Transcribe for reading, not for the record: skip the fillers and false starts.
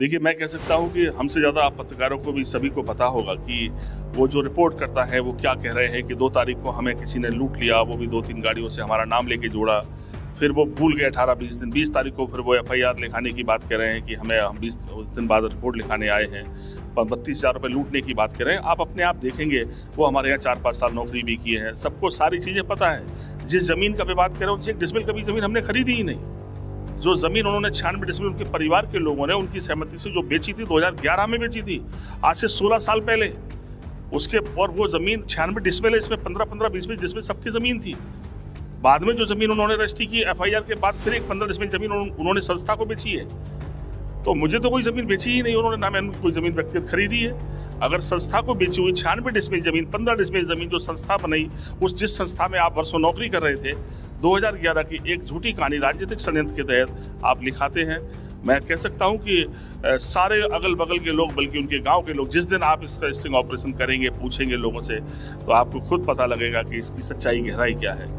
देखिए, मैं कह सकता हूँ कि हमसे ज़्यादा आप पत्रकारों को भी सभी को पता होगा कि वो जो रिपोर्ट करता है वो क्या कह रहे हैं कि 2 तारीख को हमें किसी ने लूट लिया, वो भी 2-3 गाड़ियों से हमारा नाम लेके जोड़ा। फिर वो भूल गए 18-20 दिन, 20 तारीख को फिर वो एफआईआर लिखाने की बात कर रहे हैं कि हम 20 दिन बाद रिपोर्ट लिखाने आए हैं। 32,000 रुपये लूटने की बात कर रहे हैं। आप अपने आप देखेंगे, वो हमारे यहाँ 4-5 साल नौकरी भी किए हैं, सबको सारी चीज़ें पता है। जिस ज़मीन का भी बात कर रहे हो, 1 डिसमिल कभी ज़मीन हमने खरीदी ही नहीं। जो जमीन उन्होंने 96 डिसमिल उनके परिवार के लोगों ने उनकी सहमति से जो बेची थी 2011 में बेची थी, आज से 16 साल पहले। उसके और वो जमीन 96 डिसमिल है, इसमें 15-15 20 डिसमिल सबकी जमीन थी। बाद में जो जमीन उन्होंने रजिस्ट्री की एफआईआर के बाद, फिर एक 15 डिसमिल जमीन उन्होंने संस्था को बेची है। तो मुझे तो कोई जमीन बेची ही नहीं उन्होंने, ना मैंने कोई जमीन व्यक्तिगत खरीदी है। अगर संस्था को बेची हुई 96 डिसमिल जमीन, 15 डिसमिल जमीन जो संस्था बनाई, जिस संस्था में आप वर्षों नौकरी कर रहे थे, 2011 की एक झूठी कहानी राजनीतिक षड्यंत्र के तहत आप लिखाते हैं। मैं कह सकता हूं कि सारे अगल बगल के लोग, बल्कि उनके गांव के लोग, जिस दिन आप इसका स्टिंग ऑपरेशन करेंगे, पूछेंगे लोगों से, तो आपको खुद पता लगेगा कि इसकी सच्चाई गहराई क्या है।